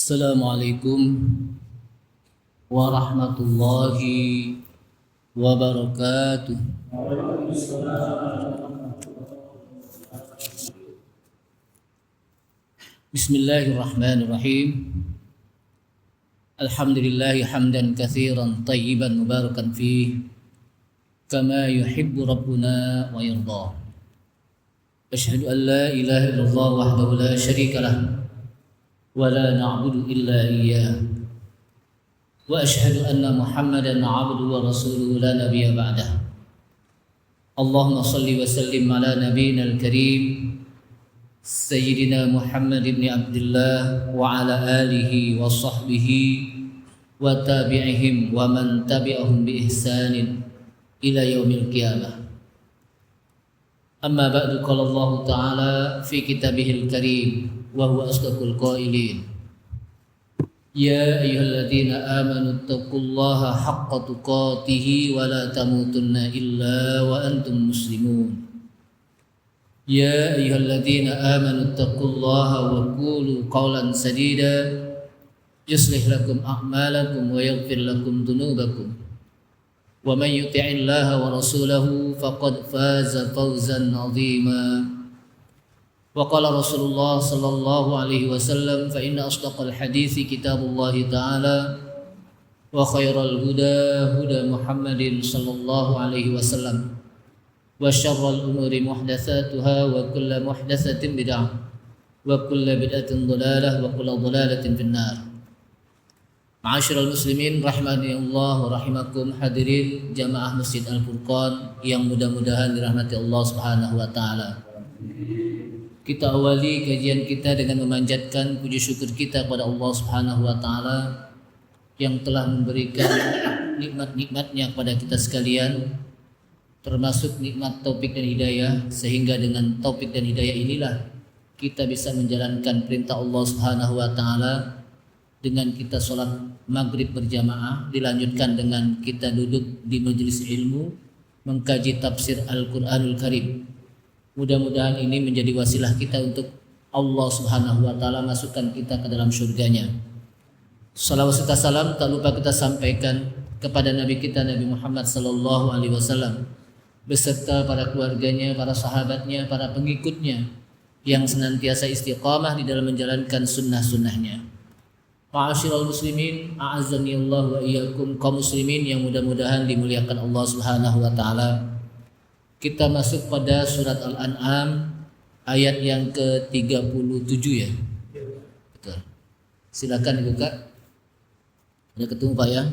Assalamualaikum warahmatullahi wabarakatuh. Bismillahirrahmanirrahim. Alhamdulillahi hamdan katsiran tayyiban mubarakan fih kama yuhibbu rabbuna wa yarda. Asyhadu an la ilaha illallah wahdahu la syarika lah wa la na'budu illa iyyah. Wa asyhadu anna Muhammadan 'abduhu wa rasuluhu la nabiyya ba'dah. Allahumma shalli wa sallim ala nabiyyina al-karim Sayyidina Muhammad ibn Abdullah wa ala alihi wa sahbihi wa tabi'ihim wa man tabi'ahum bi ihsanin ila yaumil qiyamah. Amma ba'du, qala Allah Ta'ala fi kitabihil karim wa huwa asdaqul qailin. Ya ayyuhalladzina amanu taqullaha haqqa tuqatih wa la tamutunna illa wa antum muslimun. Ya ayyuhalladzina amanu taqullaha wa qulu qawlan sadida yuslih lakum a'malakum wa yaghfir lakum dhunubakum wa man yuti'illaha wa rasulahu faqad faza fawzan 'azima. Wa qala Rasulullah sallallahu alaihi wasallam fa inna asdaqal hadithi kitabullahi ta'ala wa khairal huda huda Muhammadin sallallahu alaihi wasallam wa syarrul umuri muhdatsatuha wa kullu muhdatsatin bid'ah wa kullu bid'atin dhalalah wa kullu dhalalatin finnar. Ma'asyiral muslimin rahimani Allah wa rahimakum, hadirin jamaah Masjid Al-Furqan yang mudah-mudahan dirahmati Allah Subhanahu wa taala. Kita awali kajian kita dengan memanjatkan puji syukur kita kepada Allah Subhanahu wa taala yang telah memberikan nikmat-nikmatnya kepada kita sekalian, termasuk nikmat taufik dan hidayah, sehingga dengan taufik dan hidayah inilah kita bisa menjalankan perintah Allah Subhanahu wa taala dengan kita sholat maghrib berjamaah, dilanjutkan dengan kita duduk di majelis ilmu mengkaji tafsir Al-Qur'anul Karim. Mudah-mudahan ini menjadi wasilah kita untuk Allah Subhanahu wa taala masukkan kita ke dalam surganya. Salawat serta salam tak lupa kita sampaikan kepada Nabi kita Nabi Muhammad sallallahu alaihi wasallam beserta para keluarganya, para sahabatnya, para pengikutnya yang senantiasa istiqamah di dalam menjalankan sunnah-sunnahnya. Ma'asyiral muslimin, a'azzani Allah wa iyyakum, kaum muslimin yang mudah-mudahan dimuliakan Allah Subhanahu wa taala. Kita masuk pada surat Al-An'am ayat yang ke-37 ya. Betul. Silakan dibuka. Ada ketemu Pak ya?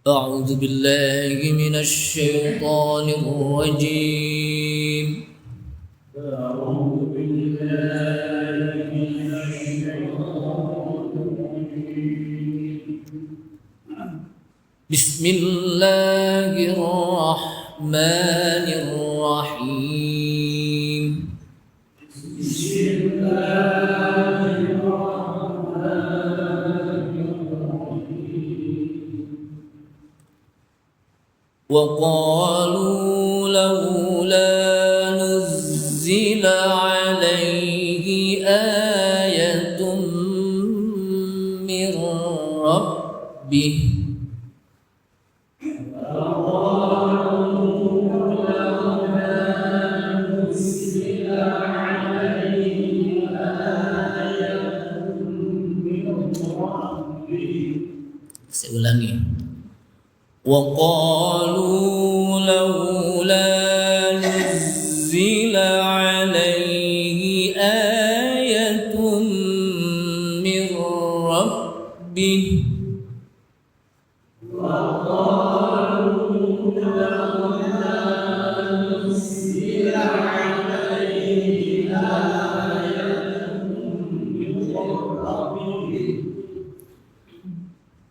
A'udzu billahi minasy syaithanir rajim. A'udzu billahi minasy syaithanir rajim. Bismillahirrahmanirrahim. وقالوا لولا نزل عليه آية من ربه Saya ulangi. وقالوا لولا نزل عليه آية من ربه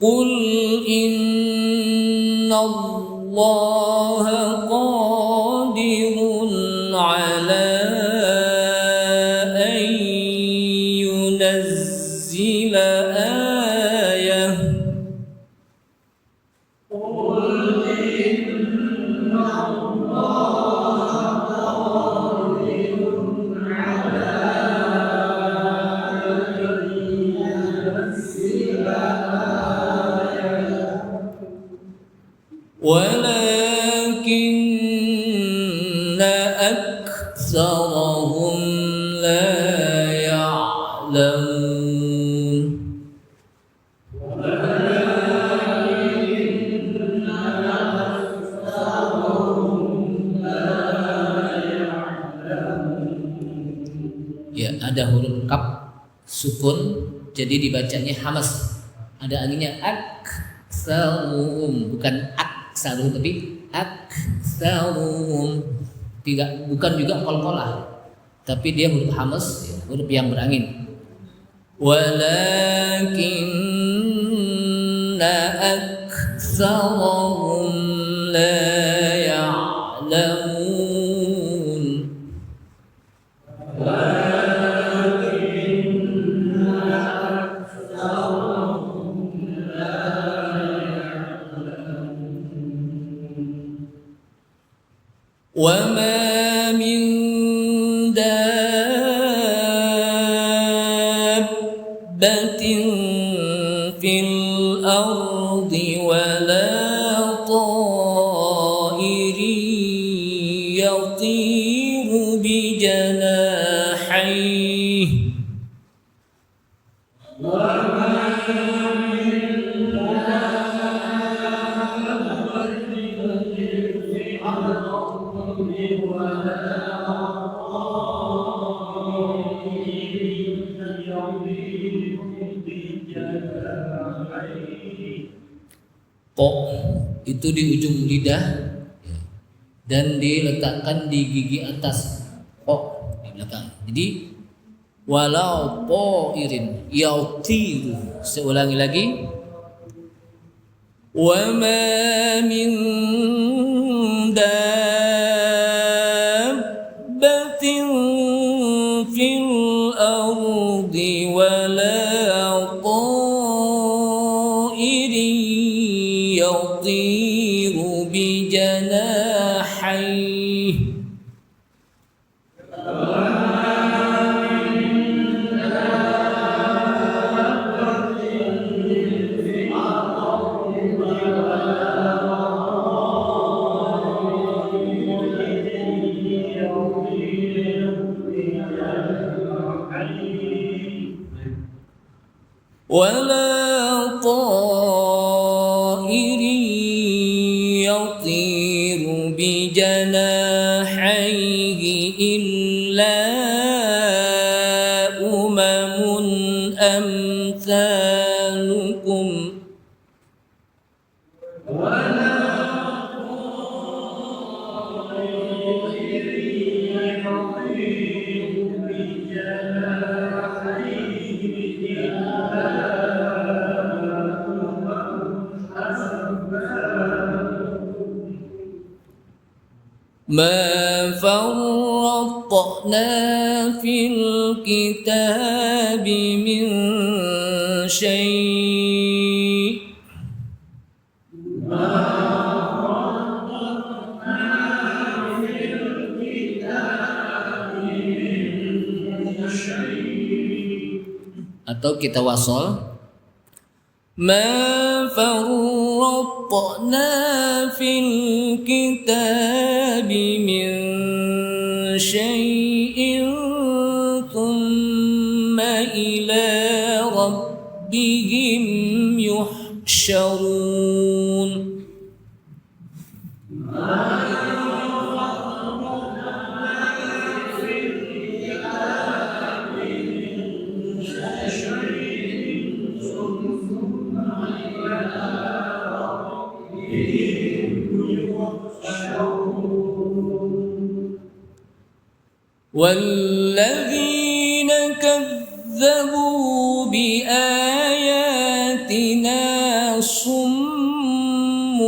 قل إن الله قادر على أن ينزل آية. يعلمون. Ya, ada huruf kaf sukun, jadi dibacanya hamas. Ada anginnya aksaruhum, bukan aksaruhum tapi aksaruhum. Tidak, bukan juga qalqalah, tapi dia huruf hamas, ya, huruf yang berangin. Walakinna aktsarahum la ya'lamun. وما من دابة في الأرض ولا طائر يطير بجناحيه Po itu di ujung lidah dan diletakkan di gigi atas. Po di belakang. Jadi walau po irin yautiru. Saya ulangi lagi. Wa ma min dabbatin fil ardi wala يطير بجناحيه ولا طائر يطير بجناحيه إلا أمثالكم ما فرطنا في الكتاب من شيء atau kita wasol ما فرطنا في الكتاب من شيء ثم إلى ربهم يحشرون والذين كذبوا بآياتنا صم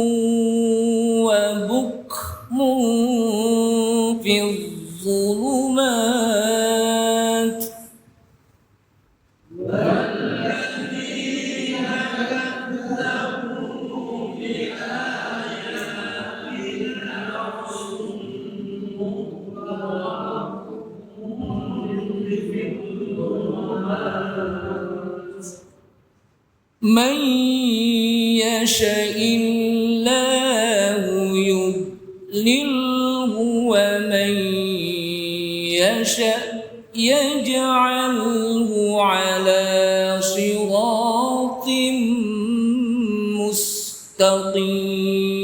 وبكم في الظلمات من يشاء الله يضلله ومن يشاء يجعله على صراط مستقيم.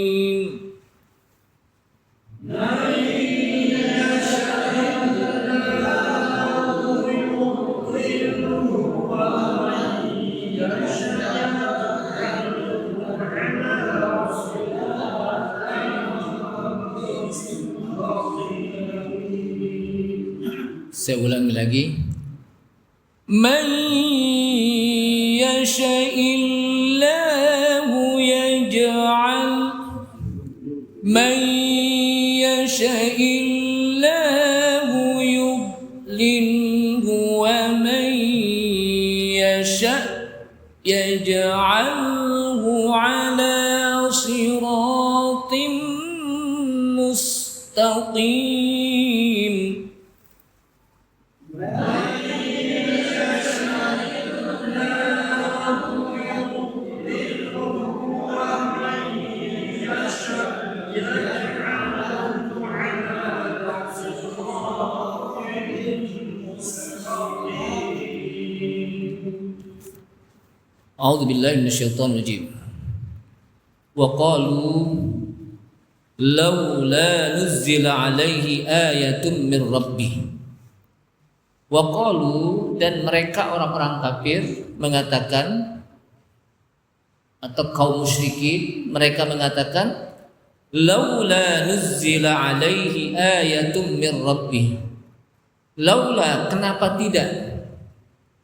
Saya ulangi lagi. Man yasha'illahu yaj'al man yasha'illahu yudlilhu wa man yasha' yaj'alhu ala siratim mustaqim. A'udzu billahi minasyaitonir rajim. Wa qalu laula nuzzila alaihi ayatun min rabbih. Wa qalu, dan mereka orang-orang kafir mengatakan, atau kaum musyrikin mereka mengatakan, laula nuzzila alaihi ayatun min rabbih. Laula, kenapa tidak?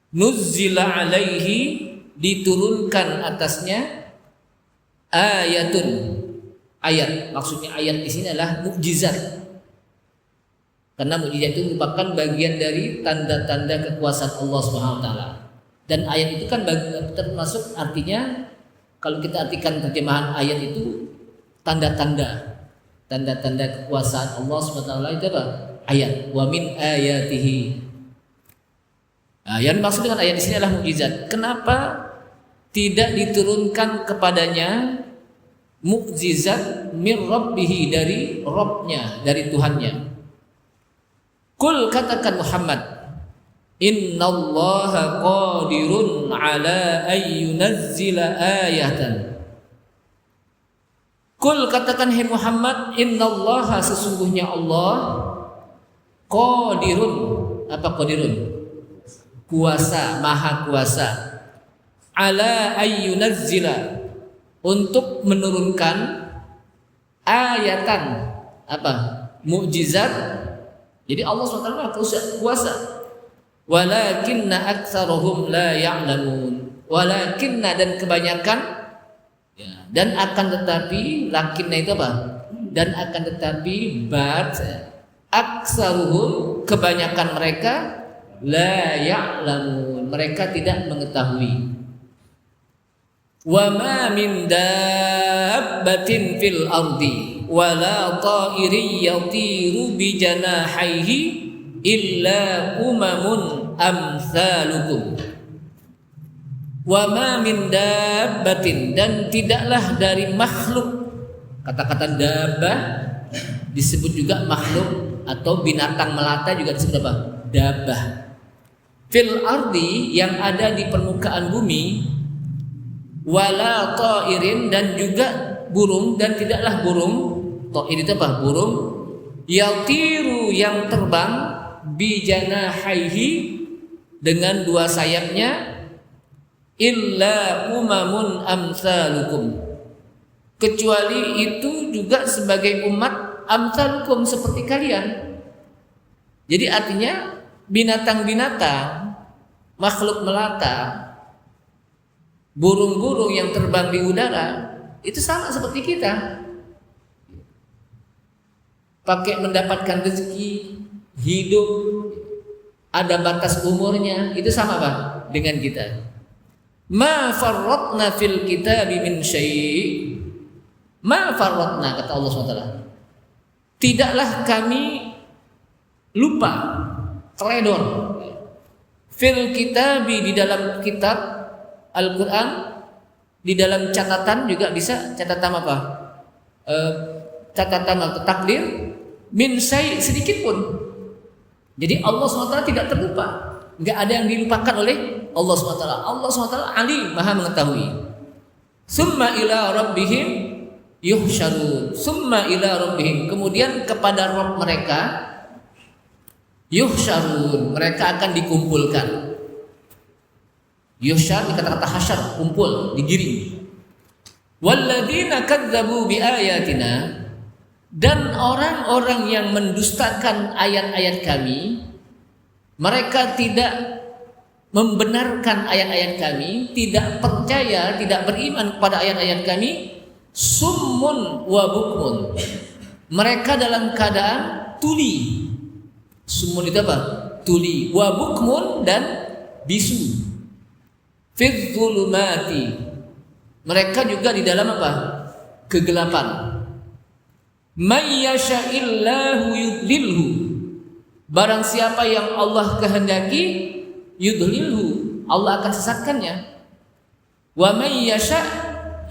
Nuzzila alaihi, diturunkan atasnya, ayatun, ayat. Maksudnya ayat di sini adalah mukjizat. Karena mukjizat itu merupakan bagian dari tanda-tanda kekuasaan Allah Subhanahu wa taala. Dan ayat itu kan termasuk artinya, kalau kita artikan terjemahan ayat itu tanda-tanda. Tanda-tanda kekuasaan Allah Subhanahu wa taala itu apa? Ayat. Wa min ayatihi. Nah, yang maksud dengan ayat di sini adalah mukjizat. Kenapa tidak diturunkan kepadanya mukjizat min rabbihi, dari Rabbnya, dari Tuhannya? Kul, katakan Muhammad, innallaha qadirun ala ayyunazzila ayatan. Kul, katakan hai Muhammad, innallaha, sesungguhnya Allah, qadirun, apa qadirun? Kuasa, maha kuasa, ala ayyunazzila, untuk menurunkan ayatan, apa? Mukjizat. Jadi Allah SWT kuasa. Walakinna aktsarahum la ya'lamun. Walakinna, dan kebanyakan, ya, dan akan tetapi, lakinna itu apa? Dan akan tetapi, but aksaruhum, kebanyakan mereka, la ya'lamun, mereka tidak mengetahui. Wa ma min dabbatin fil ardi wala ta'irin yatiru bi janahihi illa umamun amsalukum. Wa ma min dabbatin, dan tidaklah dari makhluk. Kata-kata dabbah disebut juga makhluk, atau binatang melata juga disebut apa? Dabbah. Fil ardi, yang ada di permukaan bumi, wala ta'irin, dan juga burung, dan tidaklah burung. Ta'ir itu apa? Burung. Yatiru, yang terbang, bijanahaihi, dengan dua sayapnya, illa umamun amsalukum, kecuali itu juga sebagai umat amsalukum, seperti kalian. Jadi artinya binatang-binatang, makhluk melata, burung-burung yang terbang di udara, itu sama seperti kita. Pakai mendapatkan rezeki, hidup, ada batas umurnya, itu sama Pak dengan kita. Ma farratna fil kitabi min syai'. Ma farratna, kata Allah SWT, tidaklah kami lupa, teledor, fil kitabi, di dalam kitab Al-Quran, di dalam catatan juga bisa, catatan apa? Catatan atau takdir, min syai', sedikit pun. Jadi Allah SWT tidak terlupa. Enggak ada yang dilupakan oleh Allah SWT. Allah SWT alim, maha mengetahui. Summa ila rabbihim yuhsyarun. Summa ila rabbihim, kemudian kepada Rabb mereka yuhsyarun, mereka akan dikumpulkan. Yuhsyar kata-kata hasyar, kumpul, digiring. Walladzina kadzdzabu biayatina, dan orang-orang yang mendustakan ayat-ayat kami, mereka tidak membenarkan ayat-ayat kami, tidak percaya, tidak beriman kepada ayat-ayat kami, summun wa bukmun, mereka dalam keadaan tuli. Summun itu apa? Tuli. Wa bukmun, dan bisu. Fi dzulumati, mereka juga di dalam apa? Kegelapan. May yasha'illahu yudlilhu, barang siapa yang Allah kehendaki, yudlilhu, Allah akan sesatkannya. Wa may yasha'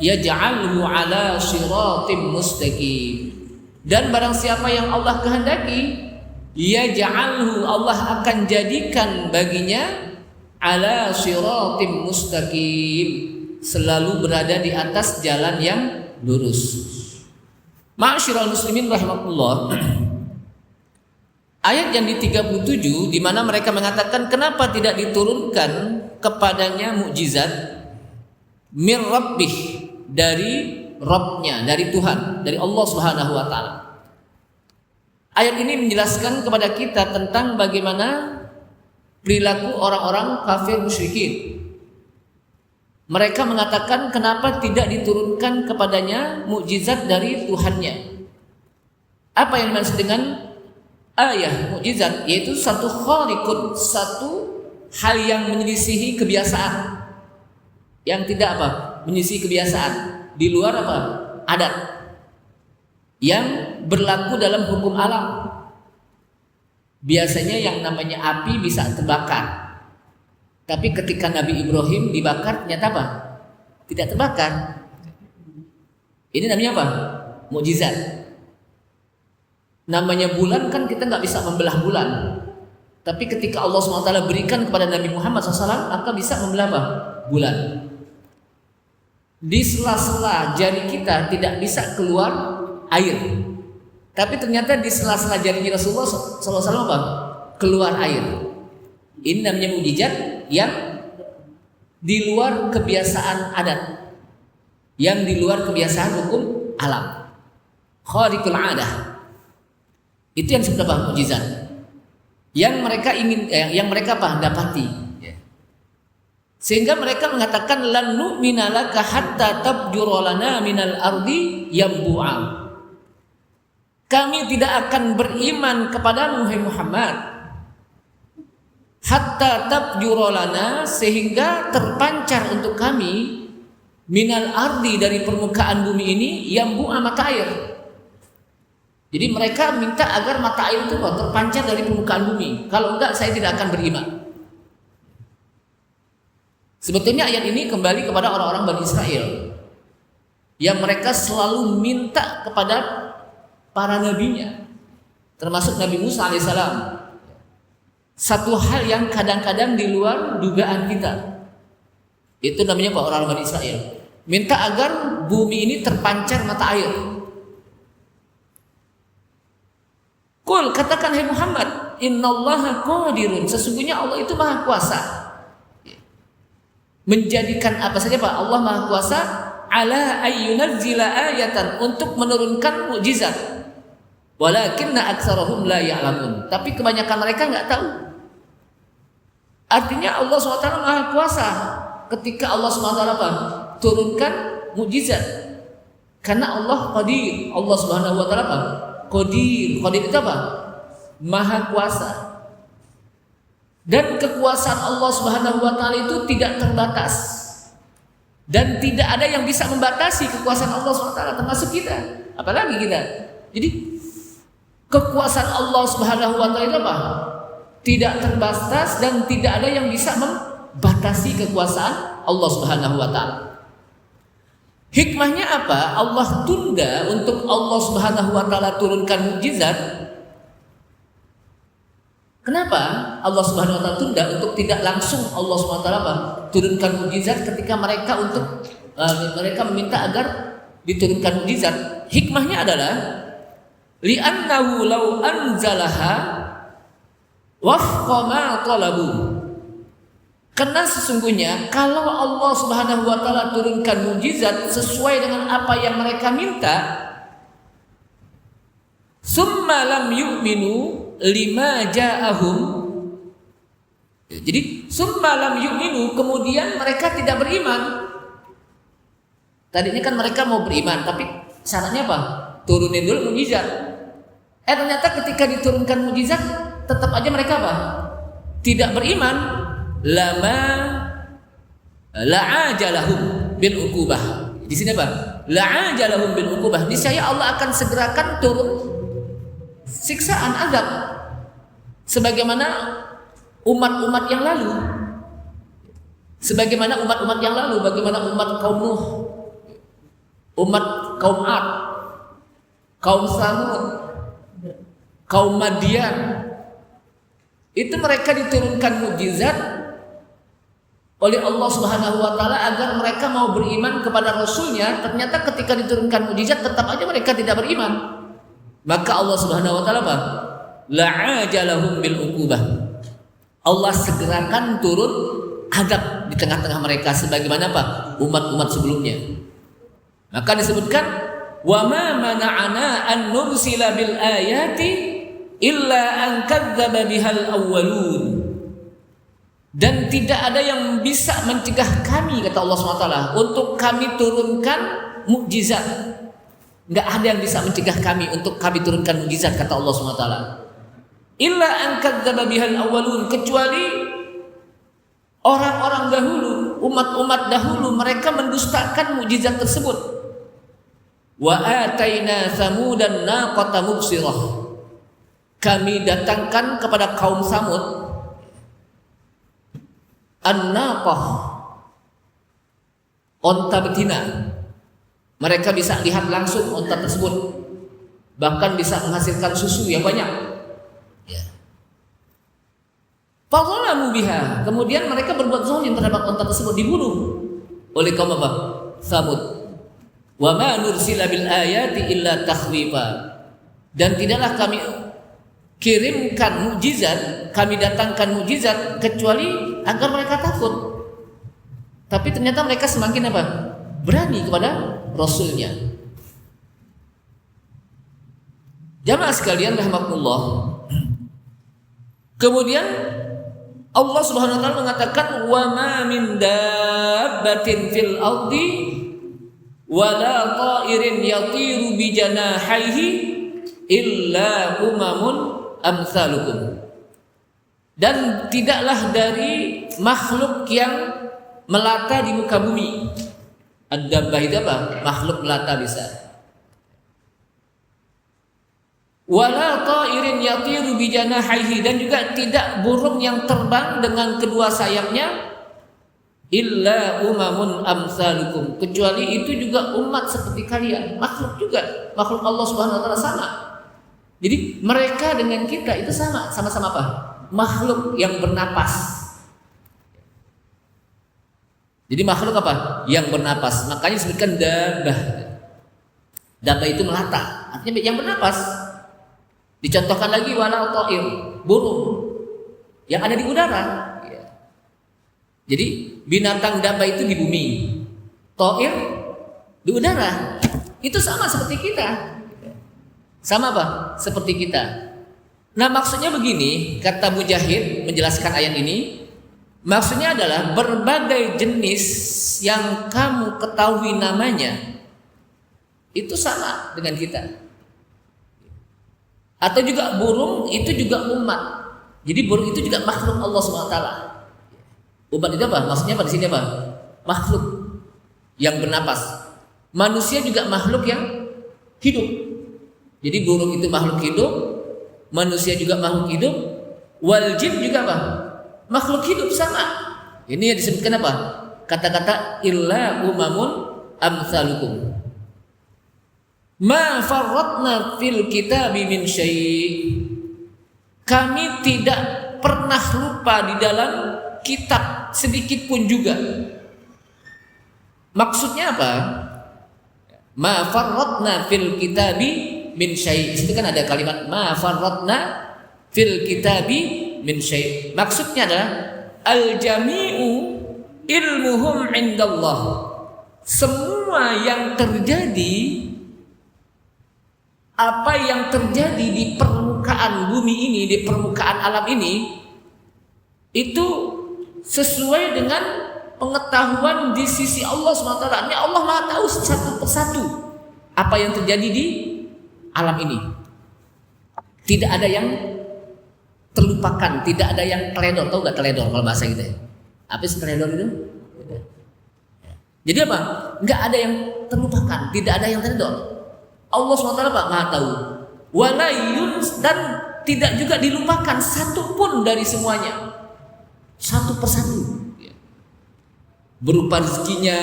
yaj'alhu ala siratim mustaqim, dan barang siapa yang Allah kehendaki, yaj'alhu, Allah akan jadikan baginya ala siratim mustaqim, selalu berada di atas jalan yang lurus. Ma'asyiral muslimin rahimakumullah. Ayat yang di-37 di mana mereka mengatakan kenapa tidak diturunkan kepadanya mukjizat mir rabbih, dari Rabbnya, dari Tuhan, dari Allah Subhanahu wa taala. Ayat ini menjelaskan kepada kita tentang bagaimana perilaku orang-orang kafir musyrikin. Mereka mengatakan kenapa tidak diturunkan kepadanya mukjizat dari Tuhannya. Apa yang dimaksud dengan ayat mukjizat? Yaitu satu khaliqun, satu hal yang menyelisihi kebiasaan, yang tidak apa? Menyelisihi kebiasaan, di luar apa? Adat, yang berlaku dalam hukum alam. Biasanya yang namanya api bisa terbakar, tapi ketika Nabi Ibrahim dibakar ternyata apa? Tidak terbakar. Ini namanya apa? Mukjizat. Namanya bulan kan kita nggak bisa membelah bulan, tapi ketika Allah SWT berikan kepada Nabi Muhammad SAW, maka bisa membelah apa? Bulan. Di sela-sela jari kita tidak bisa keluar air, tapi ternyata di sela-sela jarinya Rasulullah SAW apa? Keluar air. Ini namanya mukjizat yang di luar kebiasaan adat, yang di luar kebiasaan hukum alam. Khariqul adah. Itu yang disebut apa? Mukjizat. Yang mereka ingin, yang mereka apa? Dapati. Sehingga mereka mengatakan lan nu'mina laka hatta tabjura lana minal ardi yambu'a. Kami tidak akan beriman kepadamu hai Muhammad hatta tabjura lana, sehingga terpancar untuk kami minal ardi, dari permukaan bumi ini, yambu'a, mata air. Jadi mereka minta agar mata air itu terpancar dari permukaan bumi. Kalau enggak, saya tidak akan beriman. Sebetulnya ayat ini kembali kepada orang-orang Bani Israel yang mereka selalu minta kepada para nabinya, termasuk Nabi Musa alaihissalam, satu hal yang kadang-kadang di luar dugaan kita. Itu namanya apa? Orang Bani Israel minta agar bumi ini terpancar mata air. Qul, katakan hai Muhammad, innallaha qadirun, sesungguhnya Allah itu maha kuasa menjadikan apa saja Pak. Allah maha kuasa ala ayyunazzila ayatan, untuk menurunkan mukjizat. Walakinna aktsarahum la ya'lamun, tapi kebanyakan mereka enggak tahu. Artinya Allah SWT maha kuasa ketika Allah SWT apa? Turunkan mukjizat. Karena Allah qadir. Allah Subhanahu wa taala apa? Qadir. Qadir itu apa? Maha kuasa. Dan kekuasaan Allah Subhanahu wa taala itu tidak terbatas. Dan tidak ada yang bisa membatasi kekuasaan Allah SWT, termasuk kita. Apalagi kita. Jadi kekuasaan Allah Subhanahu wa taala itu apa? Tidak terbatas, dan tidak ada yang bisa membatasi kekuasaan Allah Subhanahu wa taala. Hikmahnya apa? Allah tunda untuk Allah Subhanahu wa taala turunkan mukjizat Kenapa Allah Subhanahu wa taala tunda untuk tidak langsung Allah Subhanahu wa taala turunkan mukjizat ketika mereka mereka meminta agar diturunkan mukjizat? Hikmahnya adalah li'annahu law anzalaha wafqa ma talabu. Karena sesungguhnya kalau Allah Subhanahu wa taala turunkan mukjizat sesuai dengan apa yang mereka minta, summa lam yu'minu lima ja'ahum. Jadi summa lam yu'minu, kemudian mereka tidak beriman. Tadinya kan mereka mau beriman, tapi syaratnya apa? Turunin dulu mukjizat. Ternyata ketika diturunkan mukjizat tetap aja mereka apa? Tidak beriman. Lama la'ajalahum bil uqubah. Di sini apa? La'ajalahum bil uqubah. Niscaya Allah akan segerakan turun siksaan azab sebagaimana umat-umat yang lalu. Sebagaimana umat-umat yang lalu, bagaimana umat kaum Nuh, umat kaum Ad, kaum Samud, kaum Madian. Itu mereka diturunkan mukjizat oleh Allah Subhanahu wa taala agar mereka mau beriman kepada rasulnya. Ternyata ketika diturunkan mukjizat tetap aja mereka tidak beriman. Maka Allah Subhanahu wa taala apa? La'ajalahum bil uqubah. Allah segerakan turun azab di tengah-tengah mereka sebagaimana apa? Umat-umat sebelumnya. Maka disebutkan wa ma mana'ana an nursila bil ayati illa an kadzdzaba bihal awwalun. Dan tidak ada yang bisa mencegah kami, kata Allah SWT, untuk kami turunkan mukjizat. Enggak ada yang bisa mencegah kami untuk kami turunkan mukjizat, kata Allah SWT. Illa an kadzdzaba bihal awwalun, kecuali orang-orang dahulu, umat-umat dahulu, mereka mendustakan mukjizat tersebut. Wa ataina samudan naqata mubsirah. Kami datangkan kepada kaum Samud an-naqah, onta betina. Mereka bisa lihat langsung onta tersebut, bahkan bisa menghasilkan susu yang banyak. Ya. Fadzalamu biha, kemudian mereka berbuat zalim terhadap onta tersebut, dibunuh oleh kaum apa? Samud. Wa ma nursila bil ayati illa takhwifa. Dan tidaklah kami kirimkan mukjizat, kami datangkan mukjizat kecuali agar mereka takut. Tapi ternyata mereka semakin apa? Berani kepada rasulnya. Jamaah sekalian rahimakumullah. Kemudian Allah Subhanahu wa taala mengatakan wa ma min dabbatin fil ardi wala ta'irin yatiru bi janahihi illa umamun amsalukum. Dan tidaklah dari makhluk yang melata di muka bumi. Ad-dabbah itu apa? Makhluk melata bisa. Wala ta'irin yatiru bi janahihi, dan juga tidak burung yang terbang dengan kedua sayapnya illa umamun amsalukum, kecuali itu juga umat seperti kalian, makhluk juga, makhluk Allah Subhanahu wa taala sama. Jadi mereka dengan kita itu sama-sama apa? Makhluk yang bernapas. Jadi makhluk apa? Yang bernapas. Makanya disebutkan dabbah. Dabbah itu melata, artinya yang bernapas. Dicontohkan lagi wala ta'ir, burung yang ada di udara. Jadi binatang dabbah itu di bumi, ta'ir di udara. Itu sama seperti kita. Sama apa? Seperti kita. Nah, maksudnya begini, kata Mujahid menjelaskan ayat ini, maksudnya adalah berbagai jenis yang kamu ketahui namanya itu sama dengan kita. Atau juga burung itu juga umat. Jadi burung itu juga makhluk Allah SWT. Umat itu apa? Maksudnya apa di sini apa? Makhluk yang bernapas. Manusia juga makhluk yang hidup. Jadi burung itu makhluk hidup, manusia juga makhluk hidup, wal jin juga apa? Makhluk hidup sama. Ini yang disebutkan apa? Kata-kata illa umamun amsalukum. Ma farratna fil kitabi min syai'. Kami tidak pernah lupa di dalam kitab sedikit pun juga. Maksudnya apa? Ma farratna fil kitabi min syai'. Itu kan ada kalimat ma farratna fil kitabi min syai'. Maksudnya adalah al-jami'u ilmuhum indallah. Semua yang terjadi, apa yang terjadi di permukaan bumi ini, di permukaan alam ini, itu sesuai dengan pengetahuan di sisi Allah SWT. Ini Allah Maha tahu satu persatu apa yang terjadi di alam ini. Tidak ada yang terlupakan, tidak ada yang teledor. Tahu gak teledor kalau bahasa kita? Apa sih teledor itu? Jadi apa? Enggak ada yang terlupakan, tidak ada yang teledor. Allah SWT Maha tahu. Walayun, dan tidak juga dilupakan satu pun dari semuanya, satu persatu. Berupa rezekinya,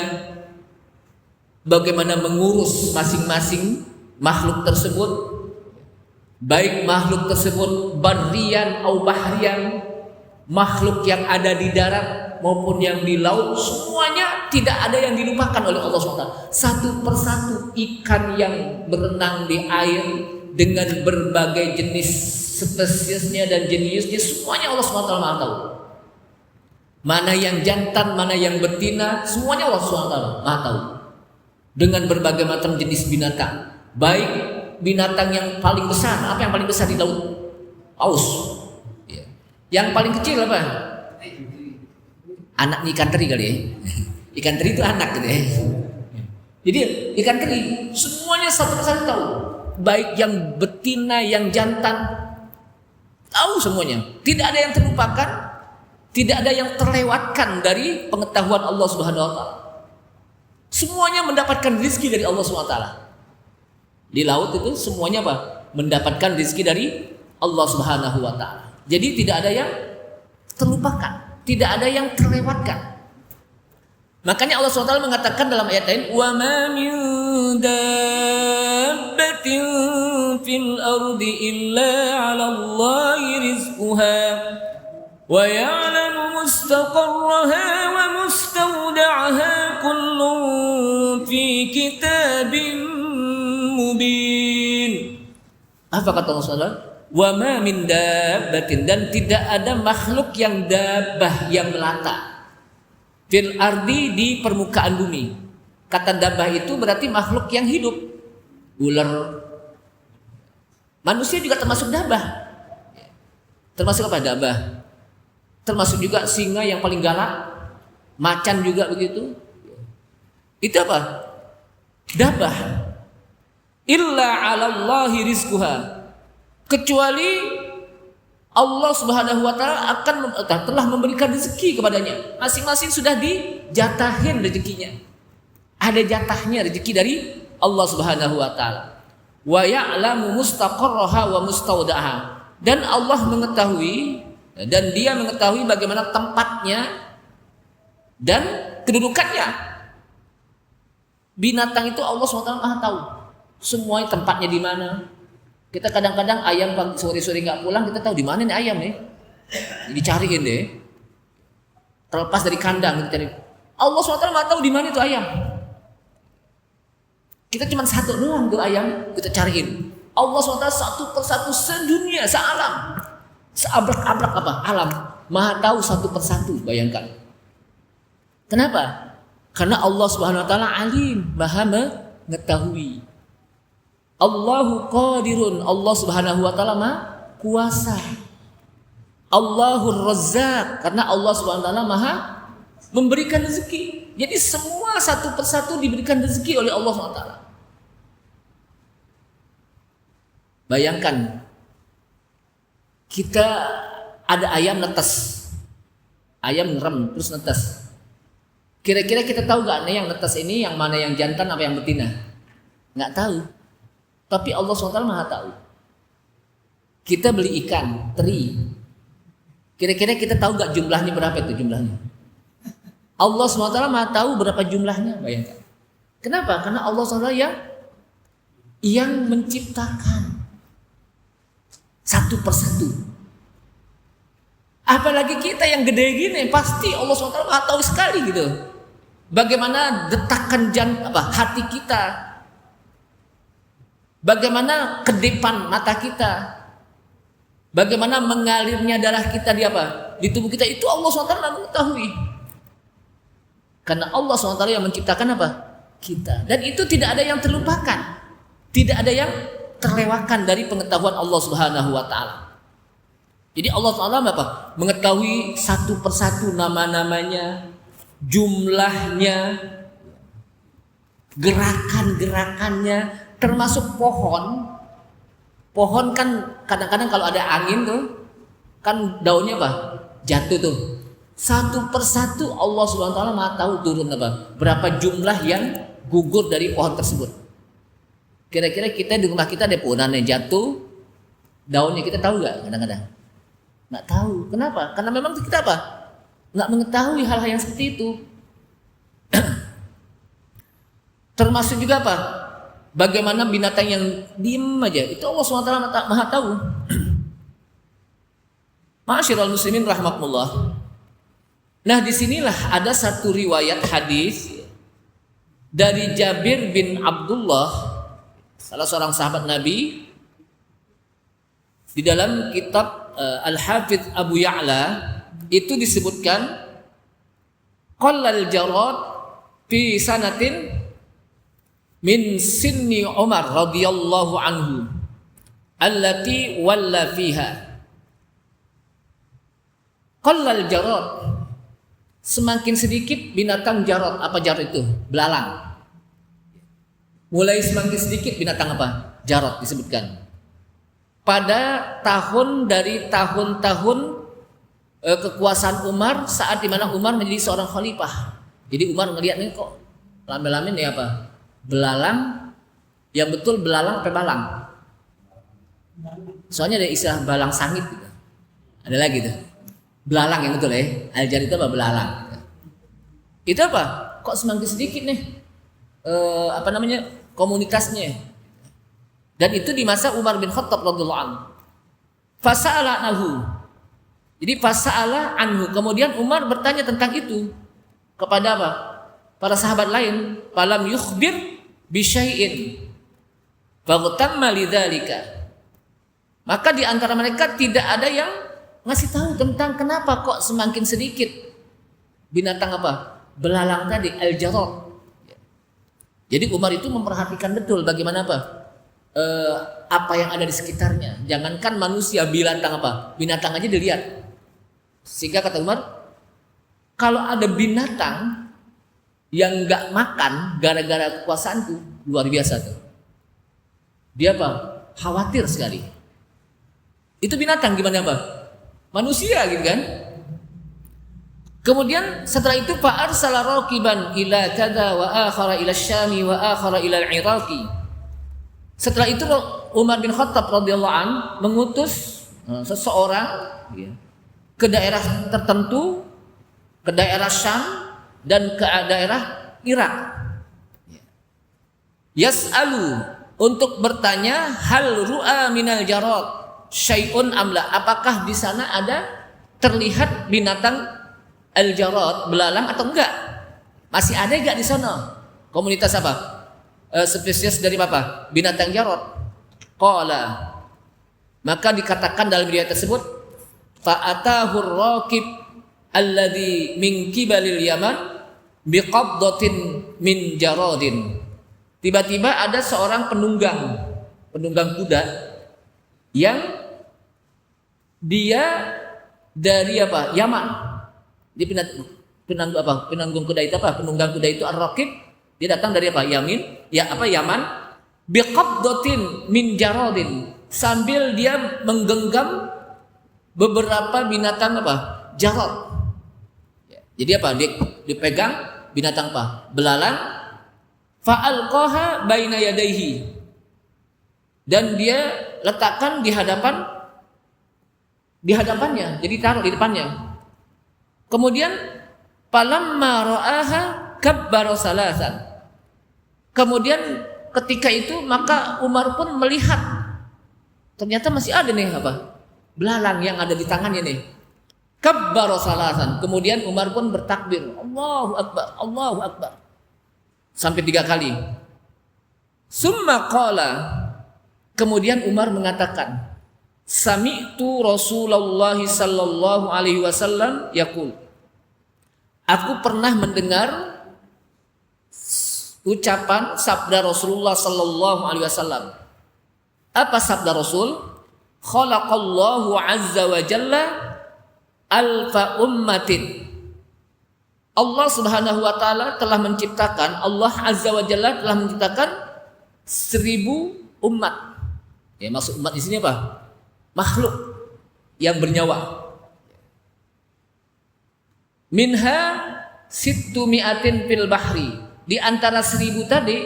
bagaimana mengurus masing-masing makhluk tersebut, baik makhluk tersebut barrian atau bahrian, makhluk yang ada di darat maupun yang di laut, semuanya tidak ada yang dilupakan oleh Allah SWT. Satu persatu ikan yang berenang di air dengan berbagai jenis spesiesnya dan jenisnya, semuanya Allah SWT Maha tahu. Mana yang jantan, mana yang betina, semuanya Allah SWT Maha tahu. Dengan berbagai macam jenis binatang, baik binatang yang paling besar, apa yang paling besar di laut? Paus. Yang paling kecil apa? Anak ikan teri kali ya. Ikan teri itu anak gitu ya. Jadi ikan teri semuanya satu persatu tahu. Baik yang betina, yang jantan, tahu semuanya. Tidak ada yang terlupakan, tidak ada yang terlewatkan dari pengetahuan Allah Subhanahu wa taala. Semuanya mendapatkan rezeki dari Allah Subhanahu wa taala. Di laut itu semuanya apa? Mendapatkan rezeki dari Allah Subhanahu wa taala. Jadi tidak ada yang terlupakan, tidak ada yang terlewatkan. Makanya Allah SWT mengatakan dalam ayat lain, wa ma min dabbatin fil ardi illa 'ala Allahi rizquha wa ya'lamu mustaqarraha wa mustawda'aha kullun fi kitabin mubin. Apa kata Allah SWT? Wa ma min dabbatin, dan tidak ada makhluk yang dabbah, yang melata fil ardi, di permukaan bumi. Kata dabbah itu berarti makhluk yang hidup. Ular, manusia juga termasuk dabbah. Termasuk apa dabbah? Termasuk juga singa yang paling galak, macan juga begitu. Itu apa? Dabbah. Illa 'ala Allahi rizquha, kecuali Allah Subhanahu wa taala telah memberikan rezeki kepadanya. Masing-masing sudah dijatahin rezekinya. Ada jatahnya rezeki dari Allah Subhanahu wa taala. Wa ya'lamu mustaqarraha wa mustawda'aha, dan Allah mengetahui, dan Dia mengetahui bagaimana tempatnya dan kedudukannya. Binatang itu Allah SWT Maha tahu semuanya tempatnya di mana. Kita kadang-kadang ayam sore-sore nggak pulang, kita tahu di mana nih ayam nih, dicariin deh. Terlepas dari kandang kita cari. Allah SWT nggak tahu di mana itu ayam. Kita cuma satu doang tuh ayam, kita cariin. Allah SWT satu persatu sedunia, sealam, seabrak-abrak apa alam, Maha tahu satu persatu. Bayangkan. Kenapa? Karena Allah Subhanahu Wa Taala alim, Maha mengetahui. Allahu qadirun, Allah Subhanahu wa taala Maha kuasa. Allahur Razzaq, karena Allah Subhanahu wa taala Maha memberikan rezeki. Jadi semua satu persatu diberikan rezeki oleh Allah Subhanahu wa taala. Bayangkan kita ada ayam netes. Ayam ngerem terus netes. Kira-kira kita tahu gak nih yang netes ini yang mana yang jantan apa yang betina? Nggak tahu. Tapi Allah SWT Maha tahu. Kita beli ikan teri, kira-kira kita tahu gak jumlahnya berapa itu jumlahnya? Allah SWT Maha tahu berapa jumlahnya. Bayangkan. Kenapa? Karena Allah SWT yang menciptakan satu persatu. Apalagi kita yang gede gini, pasti Allah SWT tahu sekali gitu. Bagaimana detakan hati kita, bagaimana kedipan mata kita, bagaimana mengalirnya darah kita di tubuh kita, itu Allah SWT mengetahui. Karena Allah SWT yang menciptakan kita, dan itu tidak ada yang terlupakan, tidak ada yang terlewatkan dari pengetahuan Allah Subhanahu wa taala. Jadi Allah Ta'ala mengetahui satu persatu nama-namanya, jumlahnya, gerakan-gerakannya, termasuk pohon. Pohon kan kadang-kadang kalau ada angin tuh, kan daunnya jatuh tuh. Satu persatu Allah Subhanahu wa taala Maha tahu turun berapa jumlah yang gugur dari pohon tersebut. Kira-kira kita di rumah kita ada pohonan yang jatuh, daunnya kita tahu nggak kadang-kadang? Nggak tahu. Kenapa? Karena memang kita nggak mengetahui hal-hal yang seperti itu. Termasuk juga bagaimana binatang yang diem aja, itu Allah SWT Maha tahu. Ma'asyiral muslimin rahimakumullah. Nah, disinilah ada satu riwayat hadis dari Jabir bin Abdullah, salah seorang sahabat Nabi. Di dalam kitab Al-Hafidz Abu Ya'la itu disebutkan qallal jarad fi sanatin min sinni Umar radhiyallahu anhu allati walla fiha. Qallal jarad, semakin sedikit binatang jarad. Apa jarad itu? Belalang. Mulai semakin sedikit binatang jarad disebutkan. Pada dari tahun-tahun kekuasaan Umar, saat dimana Umar menjadi seorang khalifah. Jadi Umar ngelihat nih kok lame-lame nih belalang, yang betul belalang balang. Soalnya ada istilah balang sangit gitu. Ada lagi tuh belalang yang betul ya. Al-jar itu belalang. Itu kok semakin sedikit nih komunitasnya. Dan itu di masa Umar bin Khattab radhiyallahu anhu. Fasa'ala anhu. Jadi fasa'ala anhu. Kemudian Umar bertanya tentang itu kepada para sahabat lain. Falam yukhbir bisyai'in. Faghtamma lidzalika. Maka di antara mereka tidak ada yang ngasih tahu tentang kenapa kok semakin sedikit binatang belalang tadi, al-jarad. Jadi Umar itu memperhatikan betul bagaimana apa yang ada di sekitarnya. Jangankan manusia, binatang aja dilihat. Sehingga kata Umar, kalau ada binatang yang nggak makan gara-gara kekuasaanku, luar biasa tuh. Dia khawatir sekali. Itu binatang gimana manusia gitu kan. Kemudian setelah itu fa'arsala raqiban ila kadza wa akhara ila syami wa akhara ila al-iraqi. Setelah itu Umar bin Khattab radhiyallahu an mengutus seseorang ke daerah tertentu, ke daerah Syam dan ke daerah Irak. Yas'alu, untuk bertanya hal ru'a minal jarad syai'un amla, apakah di sana ada terlihat binatang al-jarad, belalang atau enggak? Masih ada enggak di sana? Komunitas spesies dari binatang jarad. Qala, maka dikatakan dalam riwayat tersebut, fa'atahu ar-raqib alladhi min kibalil Yaman biqabdatin min jaradin. Tiba-tiba ada seorang penunggang kuda yang dia dari Yaman. Dia penanggung kuda itu penunggang kuda itu ar-raqib. Dia datang dari Yaman, biqabdatin min jaradin, sambil dia menggenggam beberapa binatang jarad. Jadi dia dipegang binatang belalang, fa'alqaha baina yadayhi, dan dia letakkan di hadapannya, jadi taruh di depannya. Kemudian falamma ra'aha kabbara salasan. Kemudian ketika itu maka Umar pun melihat ternyata masih ada nih belalang yang ada di tangannya nih. Kabbara salasan. Kemudian Umar pun bertakbir, Allahu Akbar, Allahu Akbar. Sampai 3 kali. Summa qala. Kemudian Umar mengatakan, Sami'tu Rasulullah sallallahu alaihi wasallam yaqul. Aku pernah mendengar ucapan sabda Rasulullah sallallahu alaihi wasallam. Apa sabda Rasul? Khalaqallahu azza wa jalla alfa ummatin. Allah Subhanahu wa taala telah menciptakan, Allah azza wa jalla telah menciptakan 1000 umat. Ya, maksud umat di sini apa? Makhluk yang bernyawa. Minha sittu mi'atin fil bahri. Di antara 1000 tadi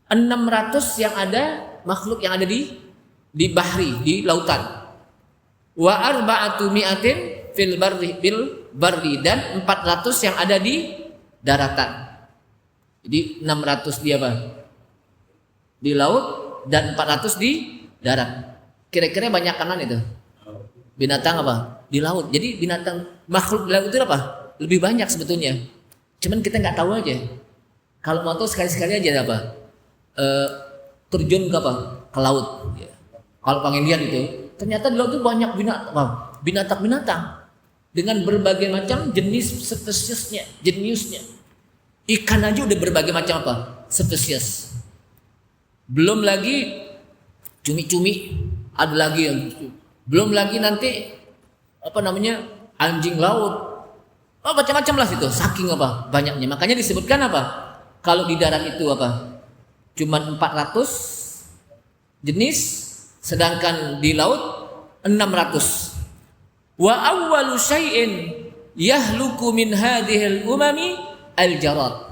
600 yang ada makhluk yang ada di bahri, di lautan. Wa arba'atu mi'atin fil barri dan 400 yang ada di daratan. Jadi 600 di apa? Di laut dan 400 di darat. Kira-kira banyak kanan itu. Binatang apa? Di laut. Jadi binatang makhluk di laut itu apa? Lebih banyak sebetulnya. Cuman kita nggak tahu aja. Kalau mau tahu sekali-sekali aja apa? Terjun ke apa? Ke laut. Ya. Kalau pengen lihat itu, ternyata di laut itu banyak binatang-binatang dengan berbagai macam jenis spesiesnya, jeniusnya. Ikan aja udah berbagai macam apa? Spesies. Belum lagi cumi-cumi, ada lagi yang belum lagi nanti apa namanya anjing laut, macam-macam lah itu, saking apa banyaknya. Makanya disebutkan apa? Kalau di darat itu apa? Cuman 400 jenis, sedangkan di laut 600. Wa awwalu syai'in yahluku min hadhil umami al-jarad.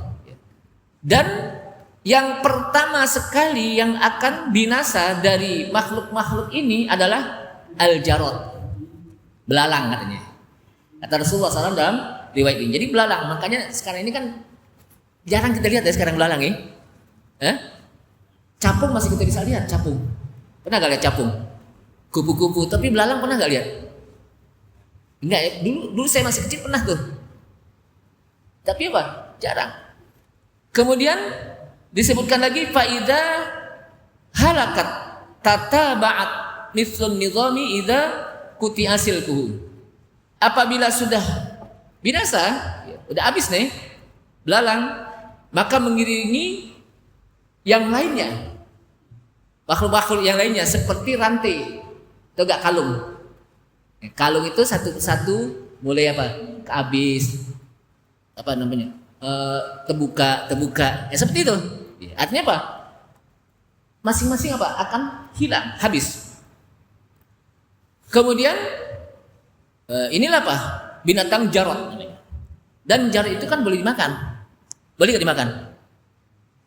Dan yang pertama sekali yang akan binasa dari makhluk-makhluk ini adalah al-jarad, belalang katanya. Kata Rasulullah SAW dalam riwayat ini. Jadi belalang, makanya sekarang ini kan jarang kita lihat ya sekarang belalang ya. Capung masih kita bisa lihat, capung. Pernah gak lihat capung? Kupu-kupu, tapi belalang pernah gak lihat? Enggak ya, dulu saya masih kecil pernah tuh. Tapi apa? Jarang. Kemudian disebutkan lagi faida halakat tataba'at mithlun nizami idza quti'a silkuhu. Apabila sudah binasa, udah habis nih belalang, maka mengiringi yang lainnya, makhluk-makhluk yang lainnya seperti rantai atau enggak kalung. Kalung itu satu persatu mulai apa? Habis apa namanya? Terbuka. Ya seperti itu. Artinya apa? Masing-masing apa? Akan hilang, habis. Kemudian inilah apa? Binatang jarad namanya. Dan jarad itu kan boleh dimakan. Boleh enggak dimakan?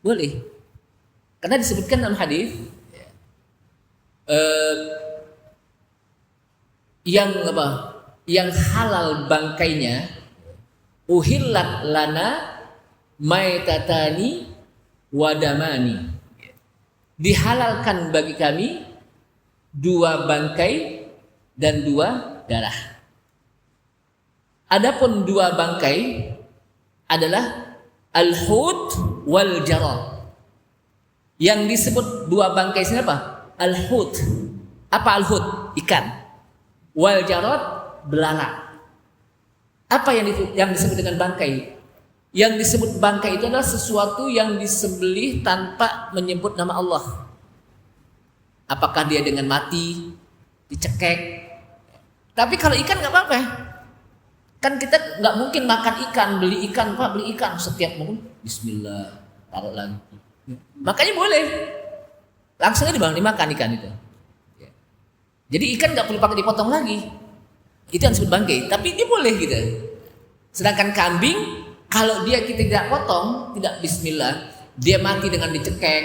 Boleh. Karena disebutkan dalam hadis yang apa? Yang halal bangkainya uhillat lana maitatani wadamani. Dihalalkan bagi kami 2 bangkai dan 2 darah. Adapun 2 bangkai adalah al-hut wal jarad. Yang disebut 2 bangkai ini apa? Al-hut. Apa al-hut? Ikan. Wal jarad belalang. Apa yang disebut dengan bangkai? Yang disebut bangkai itu adalah sesuatu yang disembelih tanpa menyebut nama Allah. Apakah dia dengan mati, dicekek? Tapi kalau ikan nggak apa-apa. Kan kita nggak mungkin makan ikan, beli ikan, Pak, beli ikan setiap malam. Bismillah, taruh lagi. Makanya boleh. Langsung aja dimakan ikan itu. Jadi ikan nggak perlu pakai dipotong lagi. Itu yang disebut bangkai, tapi dia boleh gitu. Sedangkan kambing, kalau dia kita tidak potong, tidak bismillah, dia mati dengan dicekek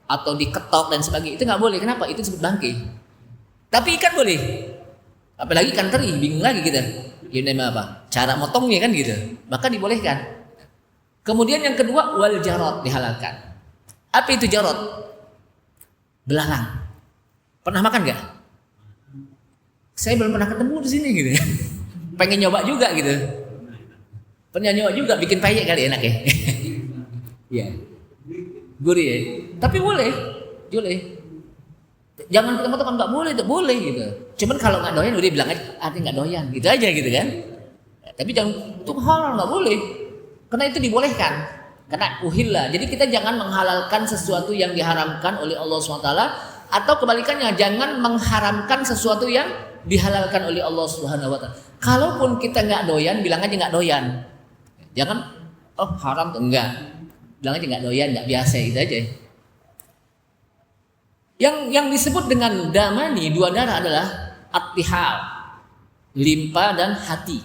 atau diketok dan sebagainya, itu nggak boleh. Kenapa? Itu disebut bangkai. Tapi ikan boleh. Apalagi ikan teri, bingung lagi kita. Ini apa? Cara motongnya kan gitu. Maka dibolehkan. Kemudian yang kedua, wal jarad dihalalkan. Apa itu jarad? Belalang. Pernah makan nggak? Saya belum pernah ketemu di sini gitu. Pengen nyoba juga gitu. Pengen nyoba juga bikin payek kali enak ya. Iya. Gurih ya. Tapi boleh. Jangan teman-teman nggak boleh, itu boleh gitu. Cuman kalau nggak doyan udah bilang aja, artinya nggak doyan gitu aja gitu kan. Tapi jangan itu halal nggak boleh. Karena itu dibolehkan. Karena uhilla. Jadi kita jangan menghalalkan sesuatu yang diharamkan oleh Allah SWT, atau kebalikannya, jangan mengharamkan sesuatu yang dihalalkan oleh Allah Subhanahu wa taala. Kalaupun kita nggak doyan, bilang aja nggak doyan. Jangan haram tuh enggak. Bilang aja nggak doyan, nggak biasa gitu aja. Yang disebut dengan damani, dua darah, adalah attihal, limpa dan hati.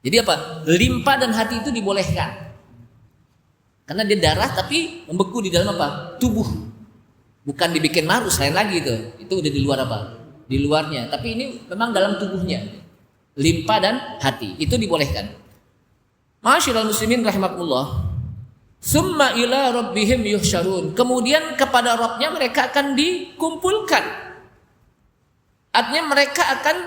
Jadi apa? Limpa dan hati itu dibolehkan. Karena dia darah tapi membeku di dalam apa? Tubuh. Bukan dibikin marus, lain lagi itu. Itu udah di luar apa? Di luarnya. Tapi ini memang dalam tubuhnya. Limpa dan hati itu dibolehkan. Ma'asyiral muslimin rahimakumullah. Summa ila rabbihim yuhsyarun. Kemudian kepada Rabbnya mereka akan dikumpulkan. Artinya mereka akan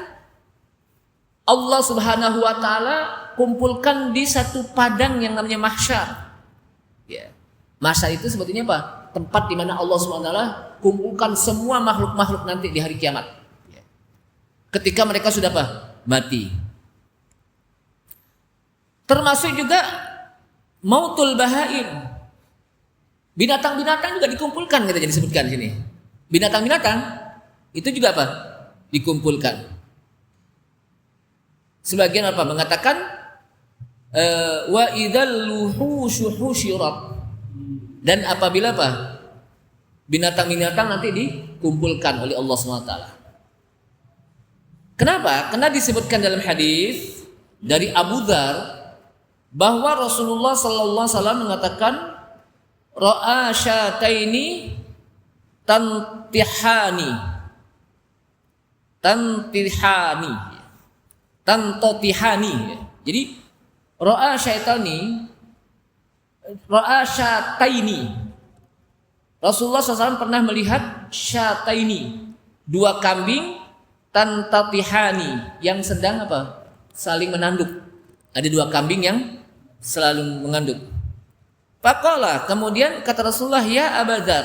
Allah Subhanahu wa taala kumpulkan di satu padang yang namanya mahsyar. Ya. Mahsyar itu sebetulnya apa? Tempat di mana Allah Subhanahu wa taala kumpulkan semua makhluk-makhluk nanti di hari kiamat. Ya. Ketika mereka sudah apa? Mati. Termasuk juga mautul bahaim. Binatang-binatang juga dikumpulkan, kita jadi sebutkan di sini. Binatang-binatang itu juga apa? Dikumpulkan. Sebagian apa mengatakan wa idzal luhushu husyirat. Dan apabila apa? Binatang-binatang nanti dikumpulkan oleh Allah SWT. Kenapa? Karena disebutkan dalam hadis dari Abu Dzar bahwa Rasulullah sallallahu alaihi wasallam mengatakan ra'a syataini tantotihani jadi ra'a syataini Rasulullah SAW pernah melihat syataini, dua kambing tantotihani yang sedang apa? Saling menanduk. Ada dua kambing yang selalu mengandung. Faqala, kemudian kata Rasulullah, ya Abu Dzar,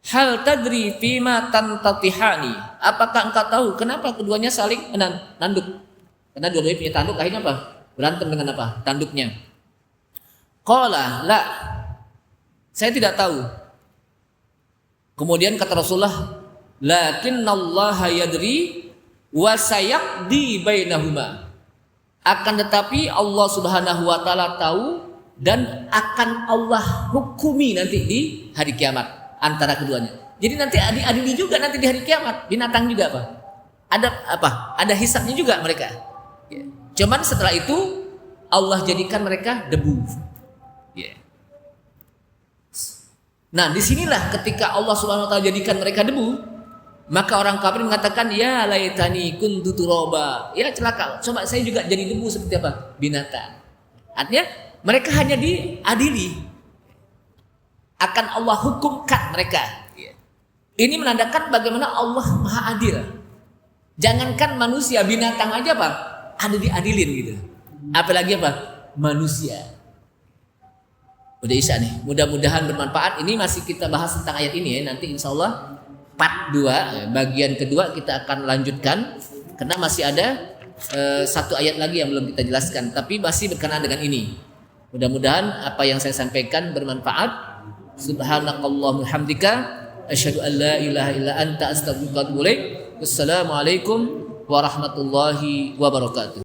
hal tadri fima tantatihani? Apakah engkau tahu kenapa keduanya saling menanduk? Karena dua-duanya punya tanduk, akhirnya apa? Berantem dengan apa? Tanduknya. Qala, la, saya tidak tahu. Kemudian kata Rasulullah, lakinnallaha yadri wa sayaqdi bainahuma. Akan tetapi Allah Subhanahu wa taala tahu dan akan Allah hukumi nanti di hari kiamat antara keduanya. Jadi nanti adili juga nanti di hari kiamat. Binatang juga apa? Ada apa? Ada hisabnya juga mereka. Ya. Cuman setelah itu Allah jadikan mereka debu. Ya. Nah, disinilah ketika Allah Subhanahu wa taala jadikan mereka debu, maka orang kafir mengatakan, ya laitani kuntu turaba. Ya celaka, coba saya juga jadi debu seperti apa? Binatang. Artinya mereka hanya diadili. Akan Allah hukumkan mereka. Ini menandakan bagaimana Allah Maha Adil. Jangankan manusia, binatang aja apa? Ada diadilin gitu. Apalagi apa? Manusia. Udah isya nih. Mudah-mudahan bermanfaat. Ini masih kita bahas tentang ayat ini ya. Nanti insya Allah part 2, bagian kedua kita akan lanjutkan karena masih ada satu ayat lagi yang belum kita jelaskan, tapi masih berkenaan dengan ini. Mudah-mudahan apa yang saya sampaikan bermanfaat. Subhanakallahumma hamdika asyhadu an la ilaha illa anta astaghfiruka wa atubu ilaik. Wassalamualaikum warahmatullahi wabarakatuh.